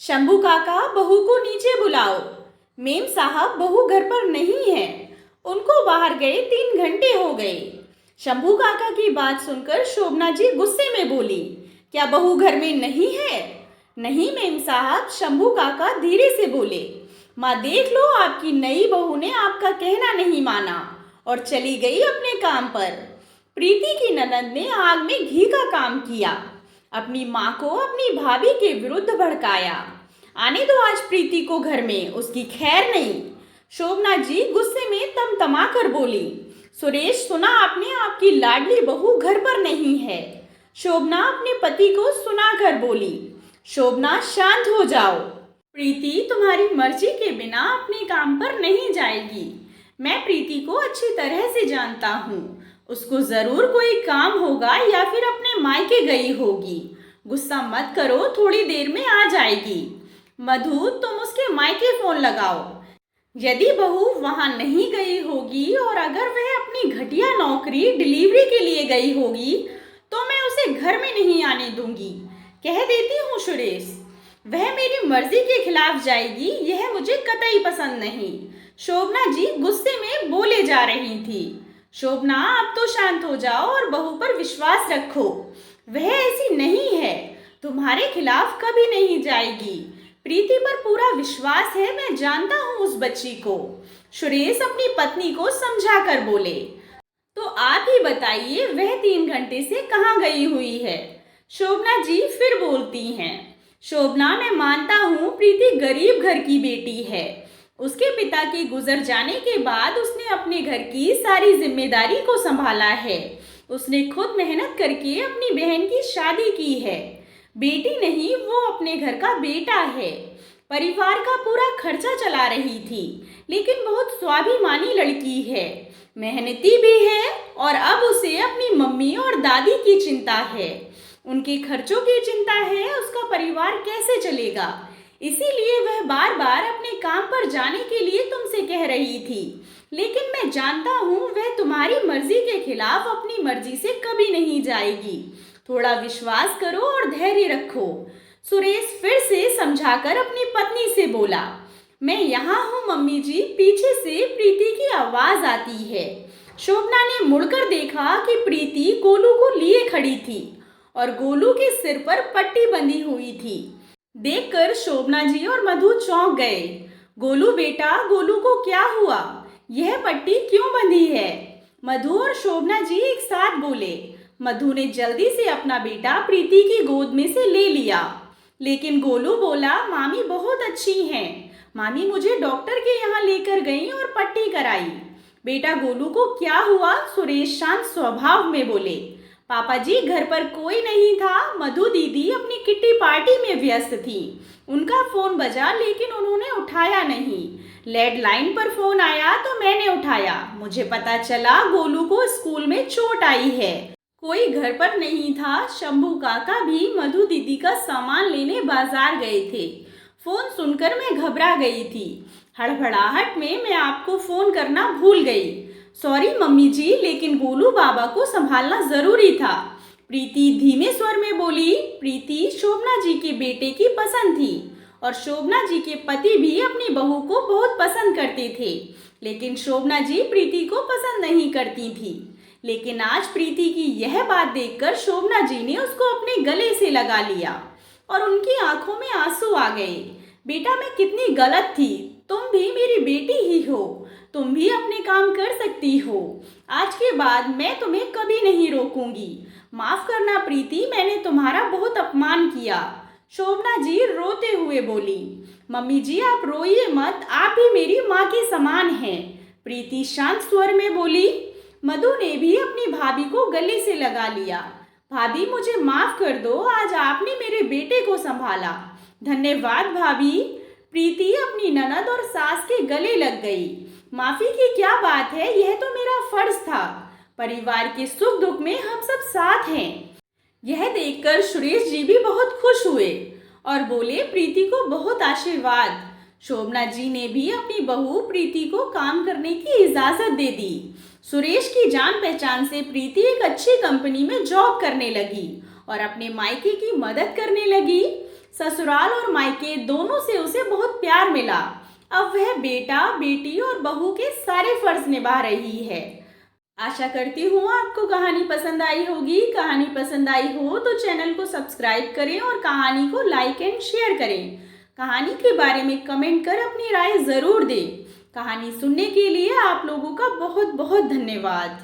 शंभू काका, बहू को नीचे बुलाओ। मेम साहब बहू घर पर नहीं है, उनको बाहर गए 3 घंटे हो गए। शंभू काका की बात सुनकर शोभना जी गुस्से में बोली, क्या बहू घर में नहीं है? नहीं मेम साहब, शंभू काका धीरे से बोले। माँ देख लो, आपकी नई बहू ने आपका कहना नहीं माना और चली गई अपने काम पर। प्रीति की ननद ने आग में घी का काम किया, अपनी माँ को अपनी भाभी के विरुद्ध भड़काया। आने दो आज प्रीति को घर में, उसकी खैर नहीं। शोभना जी गुस्से में तमतमा कर बोली, सुरेश सुना आपने, आपकी लाडली बहू घर पर नहीं है। शोभना अपने पति को सुना कर बोली, शोभना शांत हो जाओ। प्रीति तुम्हारी मर्जी के बिना अपने काम पर नहीं जाएगी। मैं प्रीति को अच्छी तरह से जानता हूँ, उसको जरूर कोई काम होगा या फिर अपने मायके गई होगी। गुस्सा मत करो, थोड़ी देर में आ जाएगी। मधु, तुम उसके मायके फोन लगाओ। यदि बहू वहां नहीं गई होगी और अगर वह अपनी घटिया नौकरी डिलीवरी के लिए गई होगी तो मैं उसे घर में नहीं आने दूंगी। कह देती हूँ सुरेश, वह मेरी मर्जी के खिलाफ जाएगी, यह मुझे कतई पसंद नहीं। शोभना जी गुस्से में बोले जा रही थी। शोभना, अब तो शांत हो जाओ और बहू पर विश्वास रखो, वह ऐसी नहीं है, तुम्हारे खिलाफ कभी नहीं जाएगी। प्रीति पर पूरा विश्वास है, मैं जानता हूँ उस बच्ची को। सुरेश अपनी पत्नी को समझा कर बोले, तो आप ही बताइए वह 3 घंटे से कहाँ गई हुई है? शोभना जी फिर बोलती हैं, शोभना, मैं मानता हूँ प्रीति गरीब घर की बेटी है। उसके पिता के गुजर जाने के बाद उसने अपने घर की सारी जिम्मेदारी को संभाला है। उसने खुद मेहनत करके अपनी बहन की शादी की है। बेटी नहीं, वो अपने घर का बेटा है। परिवार का पूरा खर्चा चला रही थी, लेकिन बहुत स्वाभिमानी लड़की है, मेहनती भी है और अब उसे अपनी मम्मी और दादी की चिंता है, उनके खर्चों की चिंता है, उसका परिवार कैसे चलेगा। इसीलिए वह बार बार अपने काम पर जाने के लिए तुमसे कह रही थी, लेकिन मैं जानता हूँ वह तुम्हारी मर्जी के खिलाफ अपनी मर्जी से कभी नहीं जाएगी। थोड़ा विश्वास करो और धैर्य रखो। सुरेश फिर से समझाकर अपनी पत्नी से बोला, मैं यहाँ हूँ मम्मी जी। पीछे से प्रीति की आवाज आती है। शोभना ने मुड़कर देखा कि प्रीति गोलू को लिए खड़ी थी और गोलू के सिर पर पट्टी बंधी हुई थी। देखकर शोभना जी और मधु चौंक गए। गोलू बेटा, गोलू को क्या हुआ? यह पट्टी क्यों बंधी है? मधु और शोभना जी एक साथ बोले। मधु ने जल्दी से अपना बेटा प्रीति की गोद में से ले लिया, लेकिन गोलू बोला, मामी बहुत अच्छी हैं, मामी मुझे डॉक्टर के यहाँ लेकर गई और पट्टी कराई। बेटा गोलू को क्या हुआ? सुरेश शांत स्वभाव में बोले, पापा जी घर पर कोई नहीं था, मधु दीदी अपनी किट्टी पार्टी में व्यस्त थी, उनका फोन बजा लेकिन उन्होंने उठाया नहीं। लैंडलाइन पर फोन आया तो मैंने उठाया, मुझे पता चला गोलू को स्कूल में चोट आई है। कोई घर पर नहीं था। शंभू काका भी मधु दीदी का सामान लेने बाजार गए थे। फोन सुनकर मैं घबरा गई थी, हड़बड़ाहट में मैं आपको फोन करना भूल गई। सॉरी मम्मी जी, लेकिन गोलू बाबा को संभालना जरूरी था। प्रीति धीमे स्वर में बोली। प्रीति शोभना जी के बेटे की पसंद थी और शोभना जी के पति भी अपनी बहू को बहुत पसंद करते थे, लेकिन शोभना जी प्रीति को पसंद नहीं करती थी। लेकिन आज प्रीति की यह बात देखकर शोभना जी ने उसको अपने गले से लगा लिया और उनकी आंखों में आंसू आ गए। बेटा मैं कितनी गलत थी, तुम भी मेरी बेटी ही हो, तुम भी अपने काम कर सकती हो। आज के बाद मैं तुम्हें कभी नहीं रोकूंगी। माफ करना प्रीति, मैंने तुम्हारा बहुत अपमान किया। शोभना जी रोते हुए बोली, मम्मी जी आप रोइए मत, आप भी मेरी माँ के समान हैं। प्रीति शांत स्वर में बोली। मधु ने भी अपनी भाभी को गले से लगा लिया। भाभी मुझे माफ कर दो, आज आपने मेरे बेटे को संभाला। धन्यवाद भाभी। प्रीति अपनी ननद और सास के गले लग गई। माफी की क्या बात है, यह तो मेरा फर्ज था। परिवार के सुख दुख में हम सब साथ हैं। यह देखकर सुरेश जी भी बहुत खुश हुए और बोले, प्रीति को बहुत आशीर्वाद। शोभना जी ने भी अपनी बहू प्रीति को काम करने की इजाजत दे दी। सुरेश की जान पहचान से प्रीति एक अच्छी कंपनी में जॉब करने लगी और अपने मायके की मदद करने लगी। ससुराल और मायके दोनों से उसे बहुत प्यार मिला। अब वह बेटा, बेटी और बहू के सारे फर्ज निभा रही है। आशा करती हूँ आपको कहानी पसंद आई होगी। कहानी पसंद आई हो तो चैनल को सब्सक्राइब करें और कहानी को लाइक एंड शेयर करें। कहानी के बारे में कमेंट कर अपनी राय ज़रूर दें। कहानी सुनने के लिए आप लोगों का बहुत बहुत धन्यवाद।